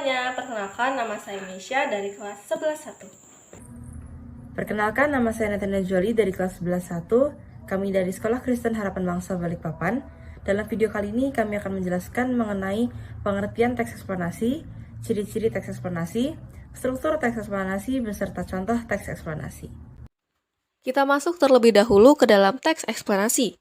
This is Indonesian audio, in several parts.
semuanya, perkenalkan nama saya Misha dari kelas 11.1. Perkenalkan, nama saya Nathana Jolie dari kelas 11.1. Kami dari Sekolah Kristen Harapan Bangsa Balikpapan. Dalam video kali ini kami akan menjelaskan mengenai pengertian teks eksplanasi, ciri-ciri teks eksplanasi, struktur teks eksplanasi beserta contoh teks eksplanasi. Kita masuk terlebih dahulu ke dalam teks eksplanasi.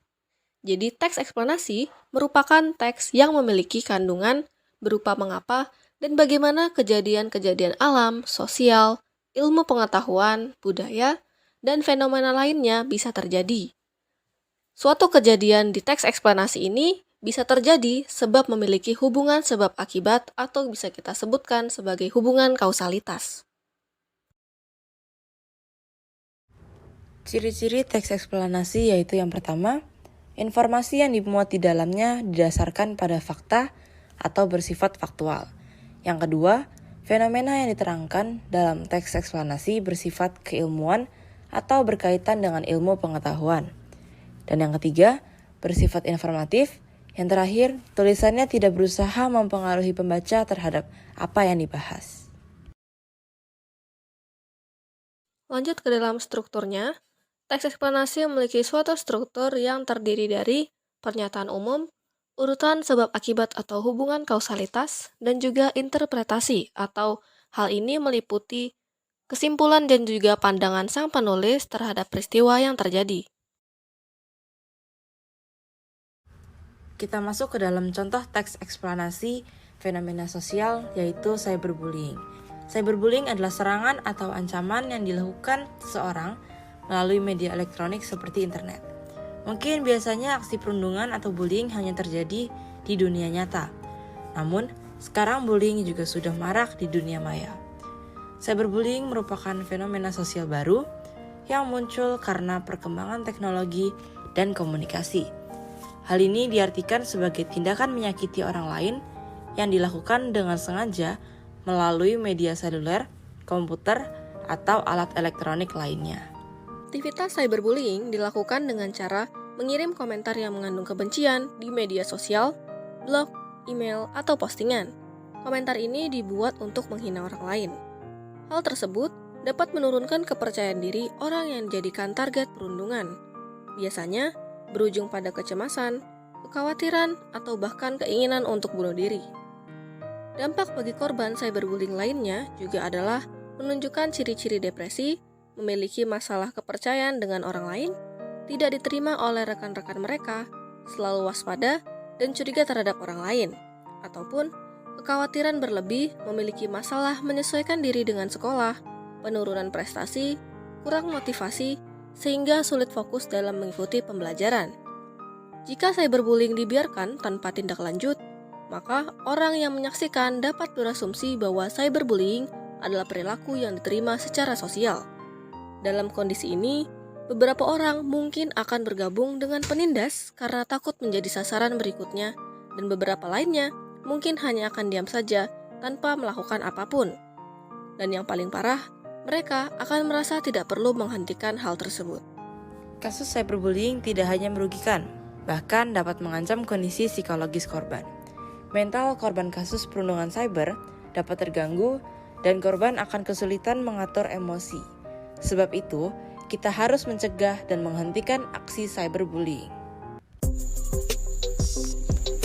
Jadi teks eksplanasi merupakan teks yang memiliki kandungan berupa mengapa dan bagaimana kejadian-kejadian alam, sosial, ilmu pengetahuan, budaya, dan fenomena lainnya bisa terjadi. Suatu kejadian di teks eksplanasi ini bisa terjadi sebab memiliki hubungan sebab akibat atau bisa kita sebutkan sebagai hubungan kausalitas. Ciri-ciri teks eksplanasi yaitu yang pertama, informasi yang dimuat di dalamnya didasarkan pada fakta atau bersifat faktual. Yang kedua, fenomena yang diterangkan dalam teks eksplanasi bersifat keilmuan atau berkaitan dengan ilmu pengetahuan. Dan yang ketiga, bersifat informatif. Yang terakhir, tulisannya tidak berusaha mempengaruhi pembaca terhadap apa yang dibahas. Lanjut ke dalam strukturnya, teks eksplanasi memiliki suatu struktur yang terdiri dari pernyataan umum, urutan sebab akibat atau hubungan kausalitas, dan juga interpretasi atau hal ini meliputi kesimpulan dan juga pandangan sang penulis terhadap peristiwa yang terjadi. Kita masuk ke dalam contoh teks eksplanasi fenomena sosial yaitu cyberbullying. Cyberbullying adalah serangan atau ancaman yang dilakukan seseorang melalui media elektronik seperti internet. Mungkin biasanya aksi perundungan atau bullying hanya terjadi di dunia nyata. Namun, sekarang bullying juga sudah marak di dunia maya. Cyberbullying merupakan fenomena sosial baru yang muncul karena perkembangan teknologi dan komunikasi. Hal ini diartikan sebagai tindakan menyakiti orang lain yang dilakukan dengan sengaja melalui media seluler, komputer, atau alat elektronik lainnya. Aktivitas cyberbullying dilakukan dengan cara mengirim komentar yang mengandung kebencian di media sosial, blog, email, atau postingan. Komentar ini dibuat untuk menghina orang lain. Hal tersebut dapat menurunkan kepercayaan diri orang yang dijadikan target perundungan. Biasanya berujung pada kecemasan, kekhawatiran, atau bahkan keinginan untuk bunuh diri. Dampak bagi korban cyberbullying lainnya juga adalah menunjukkan ciri-ciri depresi, memiliki masalah kepercayaan dengan orang lain, tidak diterima oleh rekan-rekan mereka, selalu waspada dan curiga terhadap orang lain, ataupun kekhawatiran berlebih, memiliki masalah menyesuaikan diri dengan sekolah, penurunan prestasi, kurang motivasi, sehingga sulit fokus dalam mengikuti pembelajaran. Jika cyberbullying dibiarkan tanpa tindak lanjut, maka orang yang menyaksikan dapat berasumsi bahwa cyberbullying adalah perilaku yang diterima secara sosial. Dalam kondisi ini, beberapa orang mungkin akan bergabung dengan penindas karena takut menjadi sasaran berikutnya, dan beberapa lainnya mungkin hanya akan diam saja tanpa melakukan apapun. Dan yang paling parah, mereka akan merasa tidak perlu menghentikan hal tersebut. Kasus cyberbullying tidak hanya merugikan, bahkan dapat mengancam kondisi psikologis korban. Mental korban kasus perundungan cyber dapat terganggu dan korban akan kesulitan mengatur emosi. Sebab itu, kita harus mencegah dan menghentikan aksi cyberbullying.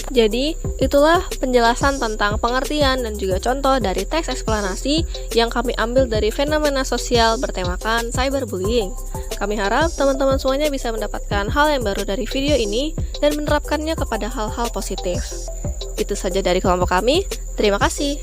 Jadi, itulah penjelasan tentang pengertian dan juga contoh dari teks eksplanasi yang kami ambil dari fenomena sosial bertemakan cyberbullying. Kami harap teman-teman semuanya bisa mendapatkan hal yang baru dari video ini dan menerapkannya kepada hal-hal positif. Itu saja dari kelompok kami. Terima kasih.